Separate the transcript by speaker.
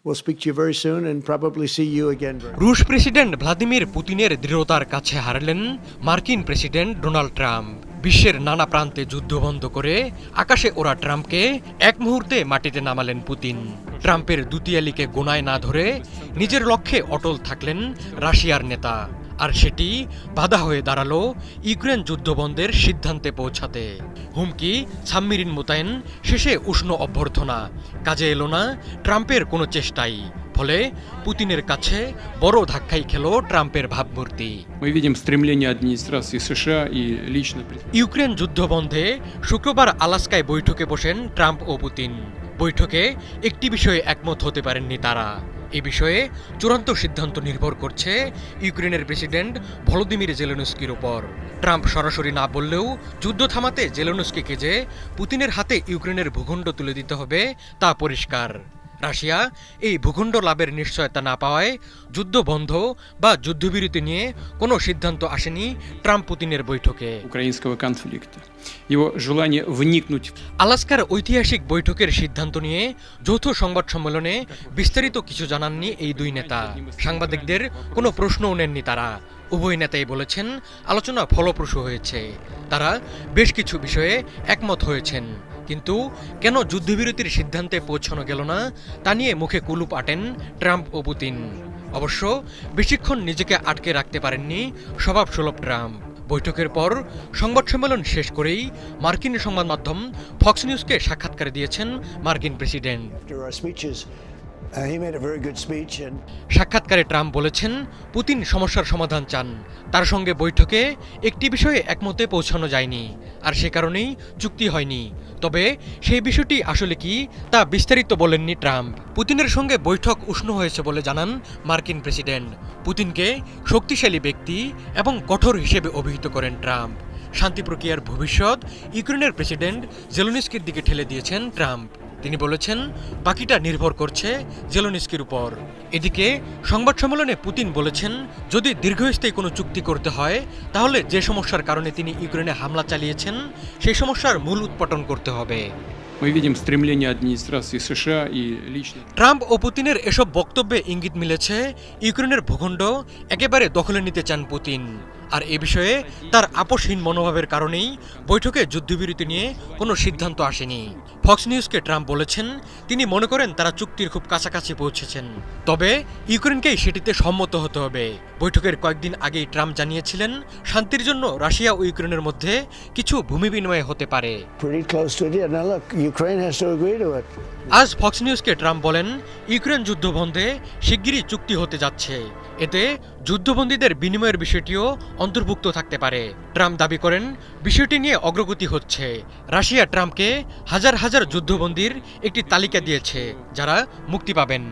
Speaker 1: We'll speak to you very soon and probably see you again very soon.
Speaker 2: রুশ president Vladimir পুতিনের দৃঢ়তার কাছে হারলেন মার্কিন প্রেসিডেন্ট ডোনাল্ড ট্রাম্প। বিশ্বের নানা প্রান্তে যুদ্ধ বন্ধ করে আকাশে ওড়া ট্রাম্পকে এক মুহূর্তে মাটিতে নামালেন পুতিন। ট্রাম্পের দুতিয়ালিকে গোনায় না ধরে নিজের লক্ষ্যে অটল থাকলেন রাশিয়ার নেতা। আর সেটি বাধা হয়ে দাঁড়ালো ইউক্রেন যুদ্ধবন্ধের সিদ্ধান্তে পৌঁছাতে। হুমকি, সাবমেরিন মোতায়েন, শেষে উষ্ণ অভ্যর্থনা, কাজে এলো না ট্রাম্পের কোনো চেষ্টাই। ফলে পুতিনের কাছে বড় ধাক্কাই খেল ট্রাম্পের ভাবমূর্তি।
Speaker 3: Мы видим стремление администрации США и лично
Speaker 2: ইউক্রেন যুদ্ধবন্ধে শুক্রবার আলাস্কায় বৈঠকে বসেন ট্রাম্প ও পুতিন। বৈঠকে একটি বিষয়ে একমত হতে পারেননি তারা। এ বিষয়ে চূড়ান্ত সিদ্ধান্ত নির্ভর করছে ইউক্রেনের প্রেসিডেন্ট ভলোদিমির জেলেনস্কির উপর। ট্রাম্প সরাসরি না বললেও যুদ্ধ থামাতে জেলেনস্কিকে যে পুতিনের হাতে ইউক্রেনের ভূখণ্ড তুলে দিতে হবে তা পরিষ্কার। রাশিয়া এই ভূখণ্ড লাভের নিশ্চয়তা না পাওয়ায় যুদ্ধ বন্ধ বা যুদ্ধবিরতি নিয়ে কোনো সিদ্ধান্ত আসেনি ট্রাম্প পুতিনের বৈঠকে।
Speaker 3: украинского конфликта. Его желание вникнуть
Speaker 2: আলাস্কার ঐতিহাসিক বৈঠকের সিদ্ধান্ত নিয়ে যৌথ সংবাদ সম্মেলনে বিস্তারিত কিছু জানাননি এই দুই নেতা। সাংবাদিকদের কোনো প্রশ্নও নেননি তারা। উভয় নেতাই বলেছেন আলোচনা ফলপ্রসূ হয়েছে। তারা বেশ কিছু বিষয়ে একমত হয়েছেন, কিন্তু কেন যুদ্ধবিরতির সিদ্ধান্তে পৌঁছানো গেল না তা নিয়ে মুখে কুলুপ আটেন ট্রাম্প ও পুতিন। অবশ্য বেশিক্ষণ নিজেকে আটকে রাখতে পারেননি স্বভাবসুলভ ট্রাম্প। বৈঠকের পর সংবাদ সম্মেলন শেষ করেই মার্কিন সংবাদ মাধ্যম ফক্স নিউজকে সাক্ষাৎকার দিয়েছেন মার্কিন president.
Speaker 1: After our speeches, he made a very good speech and
Speaker 2: সাক্ষাৎকারে ট্রাম্প বলেছেন পুতিন সমস্যার সমাধান চান। তার সঙ্গে বৈঠকে একটি বিষয়ে একমতে পৌঁছানো যায়নি, আর সে কারণেই চুক্তি হয়নি। তবে সেই বিষয়টি আসলে কি তা বিস্তারিত বলেননি ট্রাম্প। পুতিনের সঙ্গে বৈঠক উষ্ণ হয়েছে বলে জানান মার্কিন প্রেসিডেন্ট। পুতিনকে শক্তিশালী ব্যক্তি এবং কঠোর হিসেবে অভিহিত করেন ট্রাম্প। শান্তি প্রক্রিয়ার ভবিষ্যৎ ইউক্রেনের প্রেসিডেন্ট জেলেনস্কির দিকে ঠেলে দিয়েছেন ট্রাম্প। তিনি বলেছেন বাকিটা নির্ভর করছে জেলেনস্কির উপর। এদিকে সংবাদ সম্মেলনে পুতিন বলেছেন যদি দীর্ঘস্থায়ী কোনো চুক্তি করতে হয় তাহলে যে সমস্যার কারণে তিনি ইউক্রেনে হামলা চালিয়েছেন সেই সমস্যার মূল উৎপাটন করতে হবে।
Speaker 3: мы видим стремление администрации США и лично
Speaker 2: ট্রাম্প ও পুতিনের এসব বক্তব্যে ইঙ্গিত মিলেছে ইউক্রেনের ভূখণ্ড একেবারে দখলে নিতে চান পুতিন। আর এ বিষয়ে তার আপোষহীন মনোভাবের কারণেই বৈঠকে যুদ্ধবিরতি নিয়ে কোনো সিদ্ধান্ত আসেনি। ফক্স নিউজকে ট্রাম্প বলেছেন তিনি মনে করেন তারা চুক্তির খুব কাছাকাছি পৌঁছেছেন, তবে ইউক্রেনকেই সেটিতে সম্মত হতে হবে। বৈঠকের কয়েকদিন আগেই ট্রাম্প জানিয়েছিলেন শান্তির জন্য রাশিয়া ও ইউক্রেনের মধ্যে কিছু ভূমি বিনিময় হতে পারে।
Speaker 1: pretty close to it. Now look, Ukraine has to agree to it.
Speaker 2: আজ ফক্স নিউজকে ট্রাম্প বলেন ইউক্রেন যুদ্ধবন্ধে শিগগিরই চুক্তি হতে যাচ্ছে। এতে যুদ্ধবন্দীদের বিনিময়ের বিষয়টিও অন্তর্ভুক্ত থাকতে পারে। ট্রাম্প দাবি করেন বিষয়টি নিয়ে অগ্রগতি হচ্ছে। রাশিয়া ট্রাম্পকে হাজার হাজার যুদ্ধবন্দীর একটি তালিকা দিয়েছে যারা মুক্তি পাবেন।